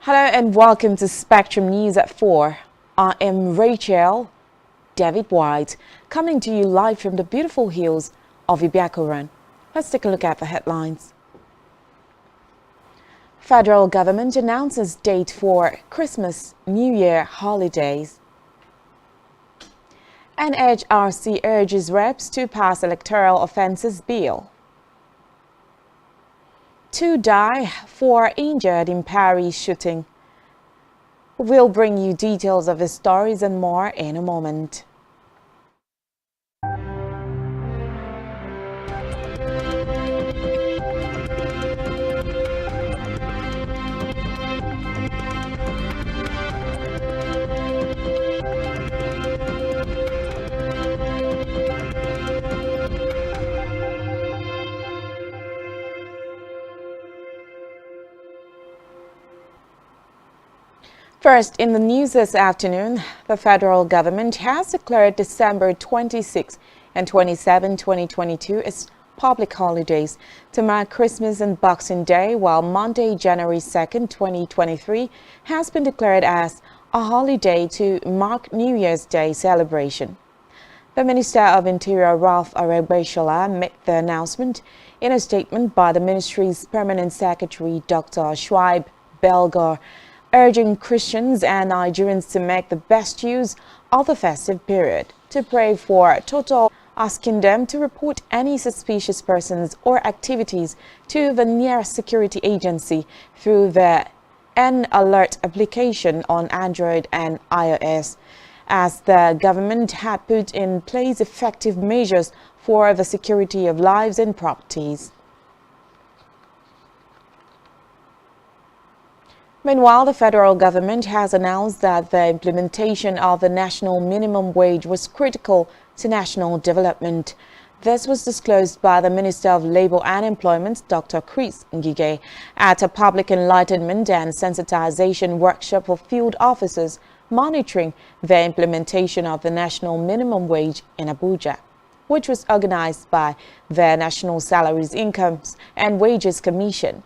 Hello and welcome to Spectrum News at 4. I am Rachel David White, coming to you live from the beautiful hills of Ibiakoran. Let's take a look at the headlines. Federal government announces date for Christmas, New Year holidays. NHRC urges reps to pass electoral offences bill. 2 die, 4 injured in Paris shooting. We'll bring you details of the stories and more in a moment. First, in the news this afternoon, the federal government has declared December 26 and 27, 2022 as public holidays to mark Christmas and Boxing Day, while Monday, January 2nd, 2023 has been declared as a holiday to mark New Year's Day celebration. The Minister of Interior, Ralph Aregbesola, made the announcement in a statement by the ministry's Permanent Secretary, Dr. Shuaib Belgar, urging Christians and Nigerians to make the best use of the festive period, to pray for total, asking them to report any suspicious persons or activities to the nearest security agency through the N-Alert application on Android and iOS, as the government had put in place effective measures for the security of lives and properties. Meanwhile, the federal government has announced that the implementation of the national minimum wage was critical to national development. This was disclosed by the Minister of Labour and Employment, Dr. Chris Ngige, at a public enlightenment and sensitization workshop for field officers monitoring the implementation of the national minimum wage in Abuja, which was organized by the National Salaries, Incomes and Wages Commission.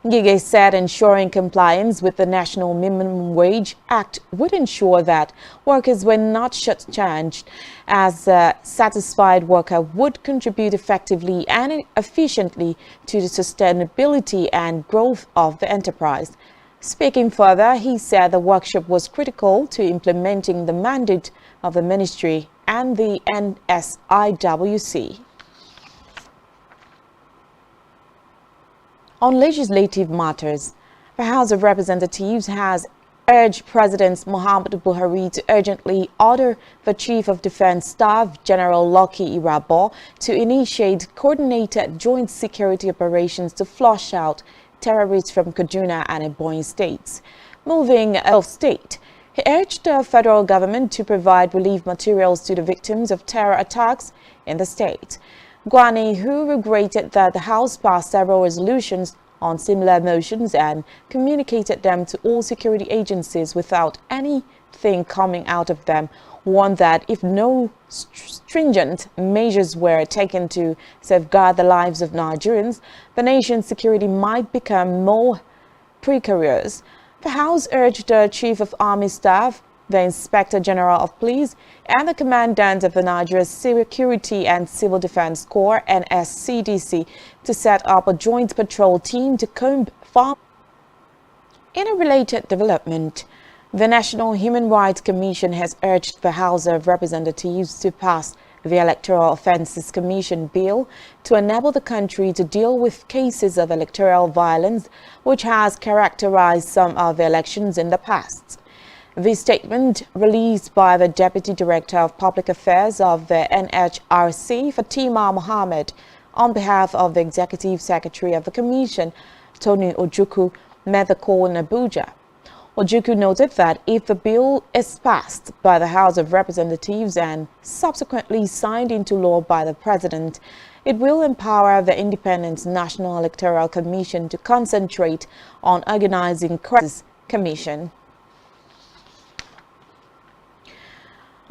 Ngige said ensuring compliance with the National Minimum Wage Act would ensure that workers were not shortchanged, as a satisfied worker would contribute effectively and efficiently to the sustainability and growth of the enterprise. Speaking further, he said the workshop was critical to implementing the mandate of the ministry and the NSIWC. On legislative matters, the House of Representatives has urged President Muhammadu Buhari to urgently order the Chief of Defense Staff, General Lucky Irabor, to initiate coordinated joint security operations to flush out terrorists from Kaduna and Ebonyi states. Moving of state, he urged the federal government to provide relief materials to the victims of terror attacks in the state. Gwani, who regretted that the House passed several resolutions on similar motions and communicated them to all security agencies without anything coming out of them, warned that if no stringent measures were taken to safeguard the lives of Nigerians, the nation's security might become more precarious. The House urged the Chief of Army Staff, the Inspector General of Police, and the Commandant of the Nigeria Security and Civil Defense Corps (NSCDC) to set up a joint patrol team to comb farm. In a related development, the National Human Rights Commission has urged the House of Representatives to pass the Electoral Offences Commission bill to enable the country to deal with cases of electoral violence which has characterized some of the elections in the past. The statement, released by the Deputy Director of Public Affairs of the NHRC, Fatima Mohammed, on behalf of the Executive Secretary of the Commission, Tony Ojukwu, met the call in Abuja. Ojukwu noted that if the bill is passed by the House of Representatives and subsequently signed into law by the President, it will empower the Independent National Electoral Commission to concentrate on organizing crisis commission.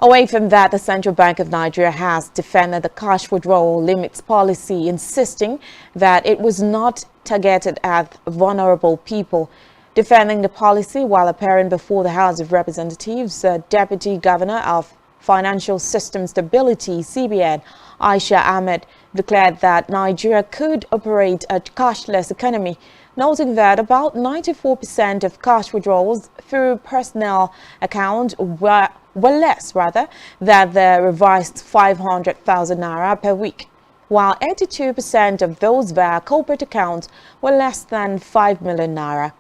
Away from that, the Central Bank of Nigeria has defended the cash withdrawal limits policy, insisting that it was not targeted at vulnerable people. Defending the policy while appearing before the House of Representatives, Deputy Governor of Financial System Stability (CBN) Aisha Ahmed declared that Nigeria could operate a cashless economy, noting that about 94% of cash withdrawals through personnel accounts were less than the revised 500,000 naira per week, while 82% of those via corporate accounts were less than 5 million naira.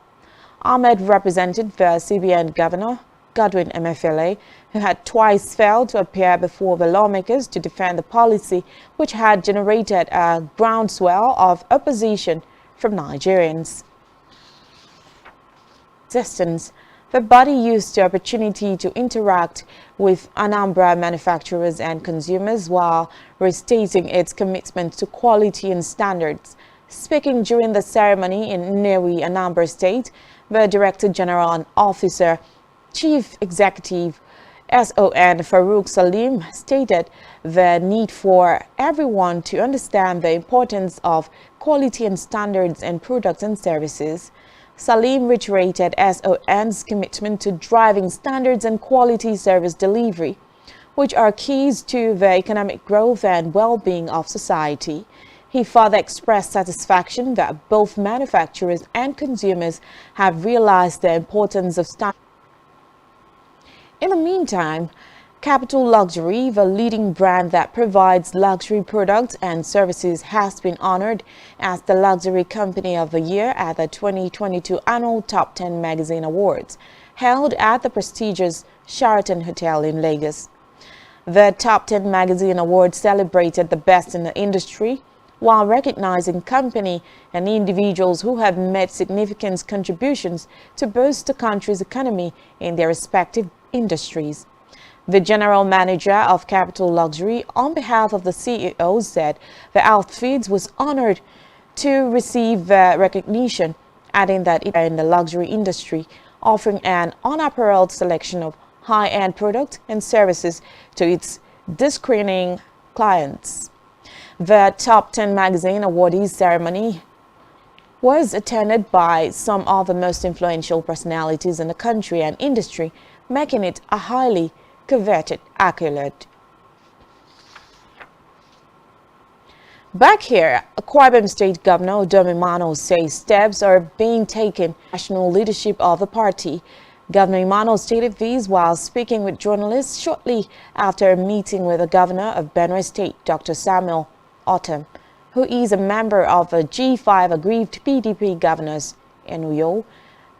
Ahmed represented the CBN Governor, Godwin Emefiele, who had twice failed to appear before the lawmakers to defend the policy, which had generated a groundswell of opposition from Nigerians. The body used the opportunity to interact with Anambra manufacturers and consumers while restating its commitment to quality and standards. Speaking during the ceremony in Nnewi, Anambra State, the Director General and Officer Chief Executive SON Farouk Salim stated the need for everyone to understand the importance of quality and standards in products and services. Salim reiterated SON's commitment to driving standards and quality service delivery, which are keys to the economic growth and well-being of society. He further expressed satisfaction that both manufacturers and consumers have realized the importance of standards. In the meantime, Capital Luxury, the leading brand that provides luxury products and services, has been honored as the Luxury Company of the Year at the 2022 Annual Top 10 Magazine Awards, held at the prestigious Sheraton Hotel in Lagos. The Top 10 Magazine Awards celebrated the best in the industry, while recognizing company and individuals who have made significant contributions to boost the country's economy in their respective industries. The general manager of Capital Luxury, on behalf of the CEO, said the outfit was honored to receive the recognition, adding that it is in the luxury industry, offering an unparalleled selection of high-end products and services to its discerning clients. The Top 10 Magazine Awardees ceremony was attended by some of the most influential personalities in the country and industry, making it a highly coveted accolade. Back here, Akwa Ibom State Governor Udom says steps are being taken by the national leadership of the party. Governor Imano stated these while speaking with journalists shortly after a meeting with the governor of Benue State, Dr. Samuel Otom, who is a member of the G5 aggrieved PDP governors in Uyo.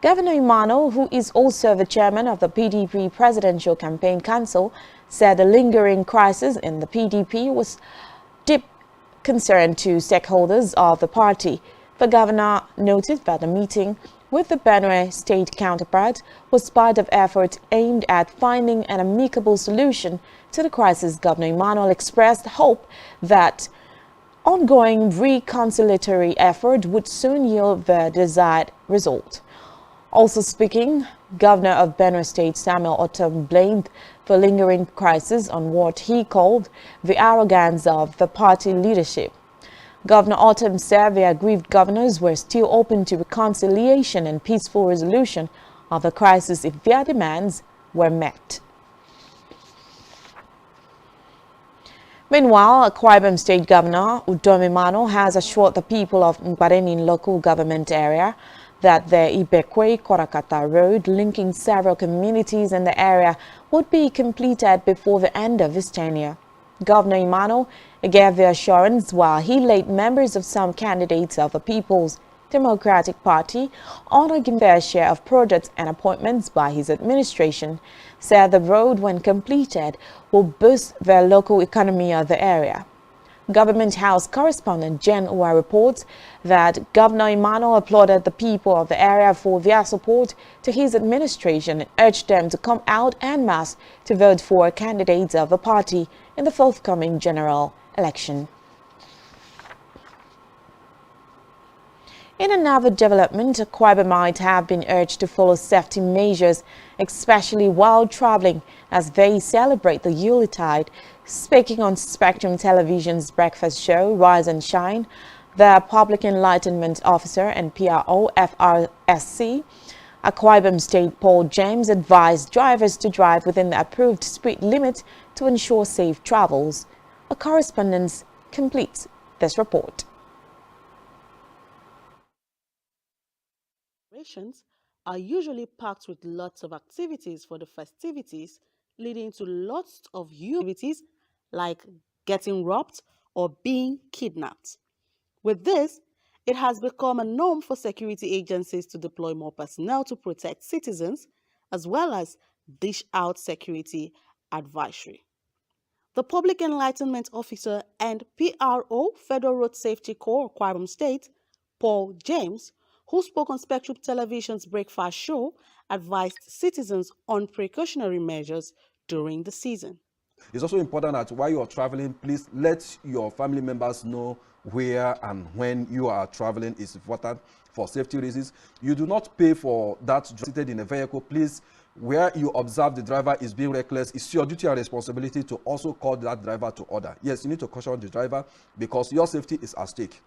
Governor Imano, who is also the chairman of the PDP Presidential Campaign Council, said the lingering crisis in the PDP was deep concern to stakeholders of the party. The governor noted that the meeting with the Benue State counterpart was part of efforts aimed at finding an amicable solution to the crisis. Governor Emmanuel expressed hope that ongoing reconciliatory effort would soon yield the desired result. Also speaking, Governor of Benue State Samuel Otom blamed the lingering crisis on what he called the arrogance of the party leadership. Governor Otom said the aggrieved governors were still open to reconciliation and peaceful resolution of the crisis if their demands were met. Meanwhile, Akwa Ibom State Governor Udom Imano has assured the people of Nkwarenin local government area that the Ibekwe-Korakata road linking several communities in the area would be completed before the end of his tenure. Governor Imano gave the assurance while he laid members of some candidates of the People's Democratic Party honoring a fair share of projects and appointments by his administration, said the road, when completed, will boost the local economy of the area. Government House correspondent Jen Uwa reports that Governor Imano applauded the people of the area for their support to his administration and urged them to come out en masse to vote for candidates of the party in the forthcoming general election. In another development, Akwa Ibom might have been urged to follow safety measures, especially while traveling, as they celebrate the Yuletide. Speaking on Spectrum Television's breakfast show, Rise and Shine, the Public Enlightenment Officer and PRO FRSC, Akwa Ibom State Paul James advised drivers to drive within the approved speed limit to ensure safe travels. A correspondent completes this report. Are usually packed with lots of activities for the festivities, leading to lots of activities like getting robbed or being kidnapped. With this, it has become a norm for security agencies to deploy more personnel to protect citizens, as well as dish out security advisory. The Public Enlightenment Officer and PRO, Federal Road Safety Corps, Akwa Ibom State, Paul James, who spoke on Spectrum Television's Breakfast Show, advised citizens on precautionary measures during the season. It's also important that while you are traveling, please let your family members know where and when you are traveling. Is important for safety reasons. You do not pay for that seated in a vehicle. Please, where you observe the driver is being reckless, it's your duty and responsibility to also call that driver to order. Yes, you need to caution the driver because your safety is at stake.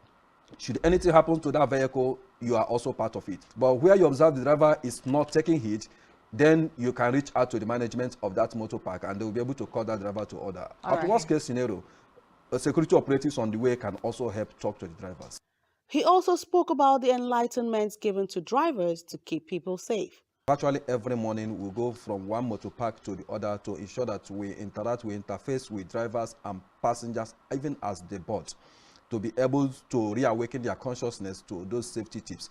Should anything happen to that vehicle, you are also part of it. But where you observe the driver is not taking heed, then you can reach out to the management of that motor park and they will be able to call that driver to order. At worst case scenario, security operatives on the way can also help talk to the drivers. He also spoke about the enlightenment given to drivers to keep people safe. Virtually every morning we go from one motor park to the other to ensure that we interface with drivers and passengers even as they board, to be able to reawaken their consciousness to those safety tips.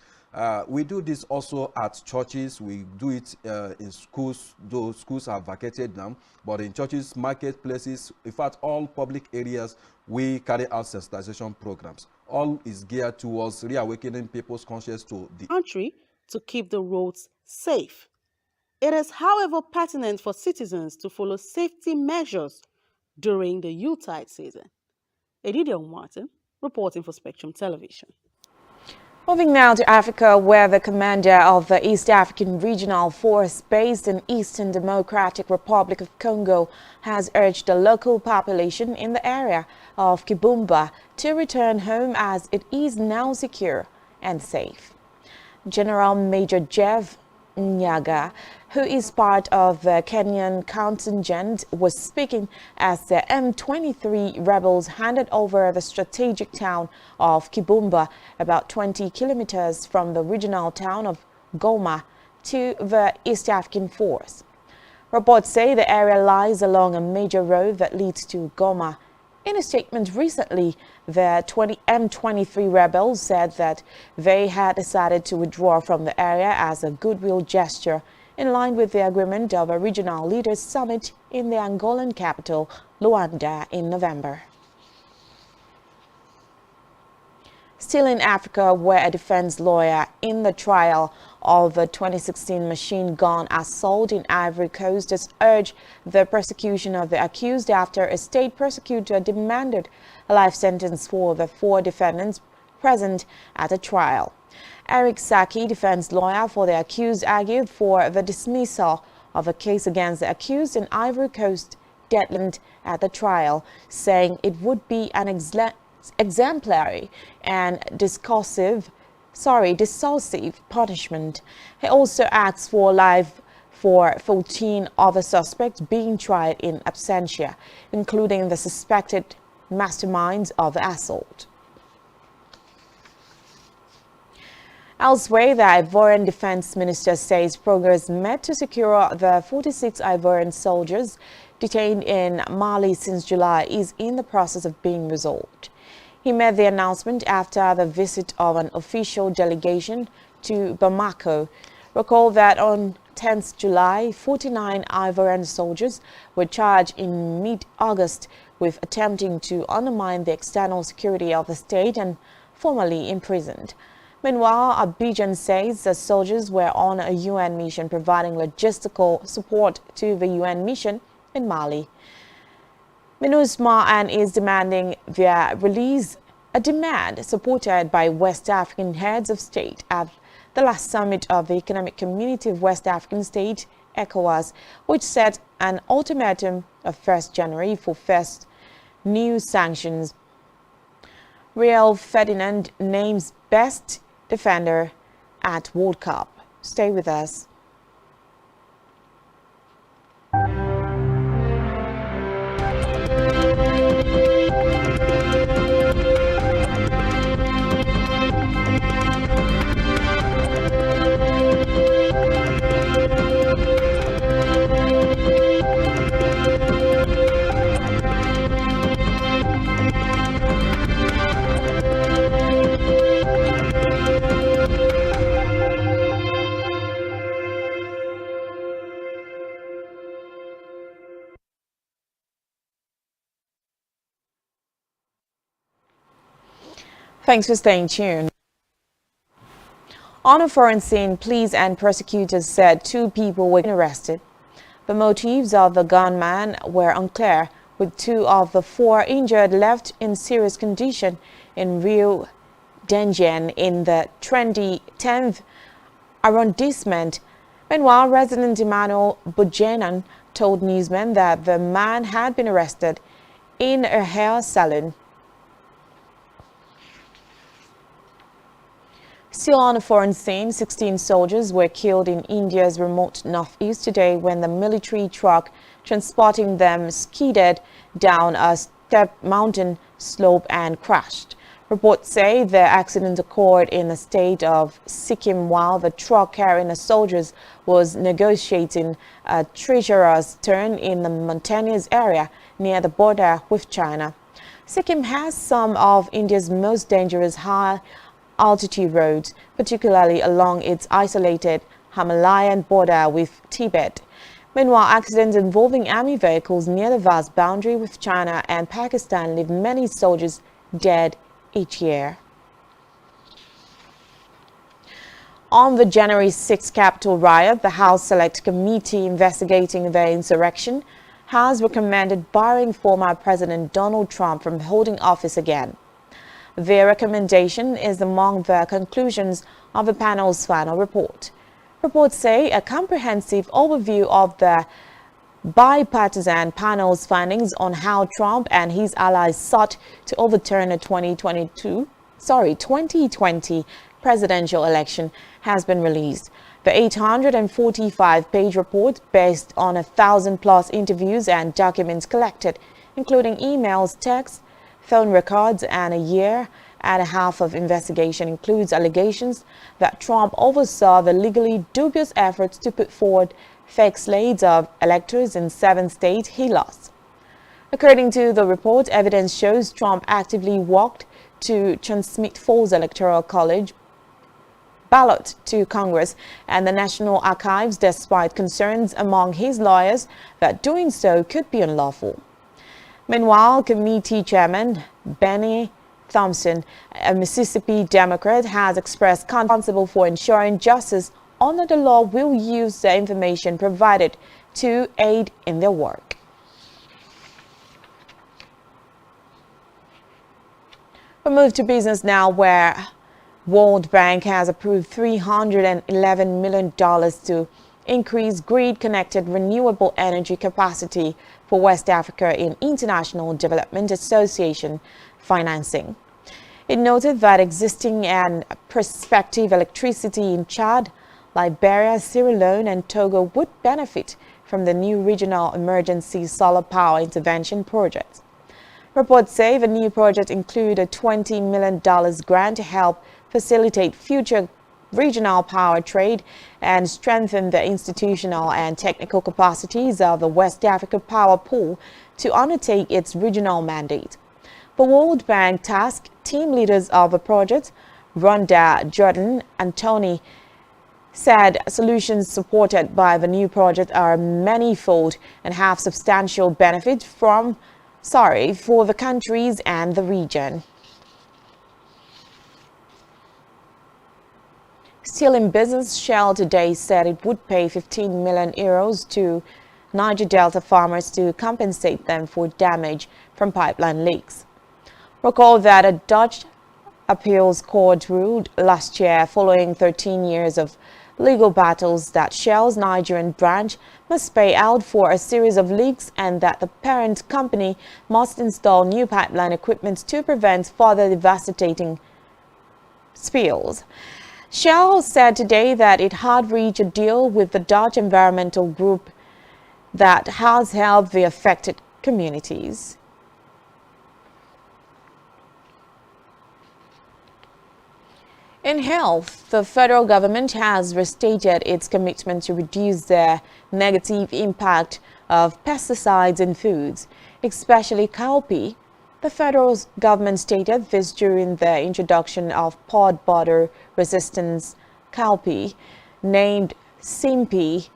We do this also at churches. We do it in schools, though schools are vacated now, but in churches, marketplaces, in fact, all public areas, we carry out sensitization programs. All is geared towards reawakening people's conscience to the country to keep the roads safe. It is, however, pertinent for citizens to follow safety measures during the Yuletide season. Edidion Martin, reporting for Spectrum Television. Moving now to Africa, where the commander of the East African Regional Force based in Eastern Democratic Republic of Congo has urged the local population in the area of Kibumba to return home as it is now secure and safe. General Major Jeff Nyaga, who is part of the Kenyan contingent, was speaking as the M23 rebels handed over the strategic town of Kibumba, about 20 kilometers from the regional town of Goma, to the East African force. Reports say the area lies along a major road that leads to Goma. In a statement recently, the M23 rebels said that they had decided to withdraw from the area as a goodwill gesture, in line with the agreement of a regional leaders summit in the Angolan capital, Luanda, in November. Still in Africa, where a defense lawyer in the trial of the 2016 machine gun assault in Ivory Coast has urged the prosecution of the accused after a state prosecutor demanded a life sentence for the 4 defendants present at the trial. Eric Saki, defense lawyer for the accused, argued for the dismissal of a case against the accused in Ivory Coast deadline at the trial, saying it would be an exemplary and decisive punishment. He also asks for life for 14 other suspects being tried in absentia, including the suspected masterminds of the assault. Elsewhere, the Ivorian defense minister says progress made to secure the 46 Ivorian soldiers detained in Mali since July is in the process of being resolved. He made the announcement after the visit of an official delegation to Bamako. Recall that on 10th July, 49 Ivorian soldiers were charged in mid-August with attempting to undermine the external security of the state and formally imprisoned. Meanwhile, Abidjan says the soldiers were on a UN mission providing logistical support to the UN mission in Mali. MINUSMA and is demanding their release, a demand supported by West African heads of state at the last summit of the Economic Community of West African States, ECOWAS, which set an ultimatum of 1st January for first new sanctions. Real Ferdinand names best defender at World Cup. Stay with us. Thanks for staying tuned. On a foreign scene, police and prosecutors said 2 people were arrested. The motives of the gunman were unclear, with 2 of the 4 injured left in serious condition in Rio Dengen in the trendy 10th arrondissement. Meanwhile, resident Emmanuel Bujenan told newsmen that the man had been arrested in a hair salon. Still on a foreign scene, 16 soldiers were killed in India's remote northeast today when the military truck transporting them skidded down a steep mountain slope and crashed. Reports say the accident occurred in the state of Sikkim while the truck carrying the soldiers was negotiating a treacherous turn in the mountainous area near the border with China. Sikkim has some of India's most dangerous high-altitude roads, particularly along its isolated Himalayan border with Tibet. Meanwhile, accidents involving army vehicles near the vast boundary with China and Pakistan leave many soldiers dead each year. On the January 6 Capitol riot, the House Select Committee investigating the insurrection has recommended barring former President Donald Trump from holding office again. Their recommendation is among the conclusions of the panel's final report. Reports say a comprehensive overview of the bipartisan panel's findings on how Trump and his allies sought to overturn the 2020 presidential election has been released. The 845-page report, based on 1,000+ interviews and documents collected, including emails, texts, phone records, and a year and a half of investigation, includes allegations that Trump oversaw the legally dubious efforts to put forward fake slates of electors in 7 states he lost. According to the report, evidence shows Trump actively worked to transmit false electoral college ballot to Congress and the National Archives, despite concerns among his lawyers that doing so could be unlawful. Meanwhile, committee chairman Benny Thompson, a Mississippi Democrat, has expressed responsible for ensuring justice under the law will use the information provided to aid in their work. We move to business now, where World Bank has approved $311 million to increase grid-connected renewable energy capacity for West Africa in International Development Association financing. It noted that existing and prospective electricity in Chad, Liberia, Sierra Leone, and Togo would benefit from the new regional emergency solar power intervention project. Reports say the new project include a $20 million grant to help facilitate future regional power trade and strengthen the institutional and technical capacities of the West Africa Power Pool to undertake its regional mandate. The World Bank tasked team leaders of the project, Rhonda Jordan and Tony, said solutions supported by the new project are manifold and have substantial benefit for the countries and the region. Still in business, Shell today said it would pay 15 million euros to Niger Delta farmers to compensate them for damage from pipeline leaks. Recall that a Dutch appeals court ruled last year, following 13 years of legal battles, that Shell's Nigerian branch must pay out for a series of leaks and that the parent company must install new pipeline equipment to prevent further devastating spills. Shell said today that it had reached a deal with the Dutch environmental group that has helped the affected communities. In health, the federal government has restated its commitment to reduce the negative impact of pesticides in foods, especially cowpea. The federal government stated this during the introduction of pod butter resistance cowpea, named SIMPI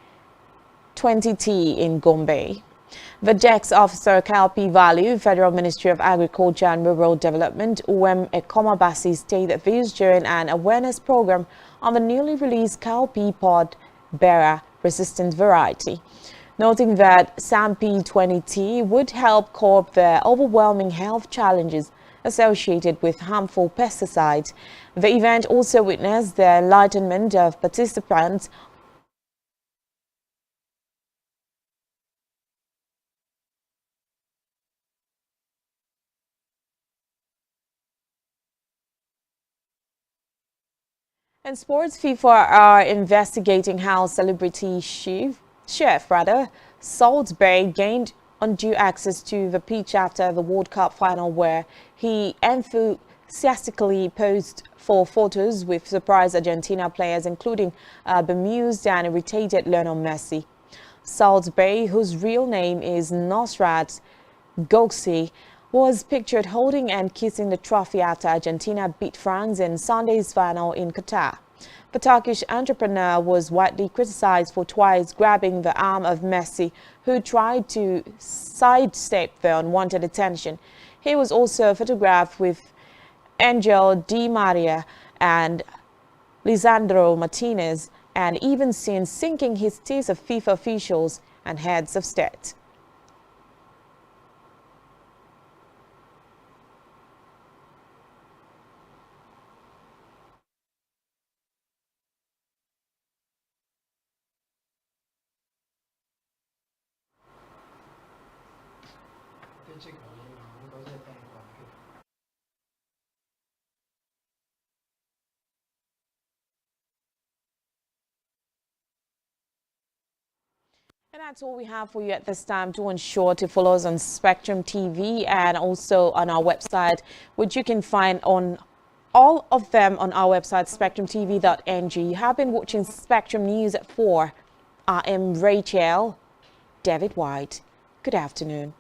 20T in Gombe. The DEX officer Kalpi Value, Federal Ministry of Agriculture and Rural Development, UM Ekomabasi, stated this during an awareness program on the newly released cowpea pod bearer resistant variety, noting that SAMPI 20T would help curb the overwhelming health challenges associated with harmful pesticides. The event also witnessed the enlightenment of participants in sports. FIFA are investigating how celebrity chef Salisbury gained undue access to the pitch after the World Cup final, where he enthusiastically posed for photos with surprised Argentina players, including bemused and irritated Lionel Messi. Salisbury, whose real name is Nosrat Goksi, was pictured holding and kissing the trophy after Argentina beat France in Sunday's final in Qatar. The Turkish entrepreneur was widely criticized for twice grabbing the arm of Messi, who tried to sidestep the unwanted attention. He was also photographed with Angel Di Maria and Lisandro Martinez, and even seen sinking his teeth of FIFA officials and heads of state. And that's all we have for you at this time. Do ensure to follow us on Spectrum TV and also on our website, which you can find on all of them on our website, spectrumtv.ng. You have been watching Spectrum News at 4. I am Rachel David White. Good afternoon.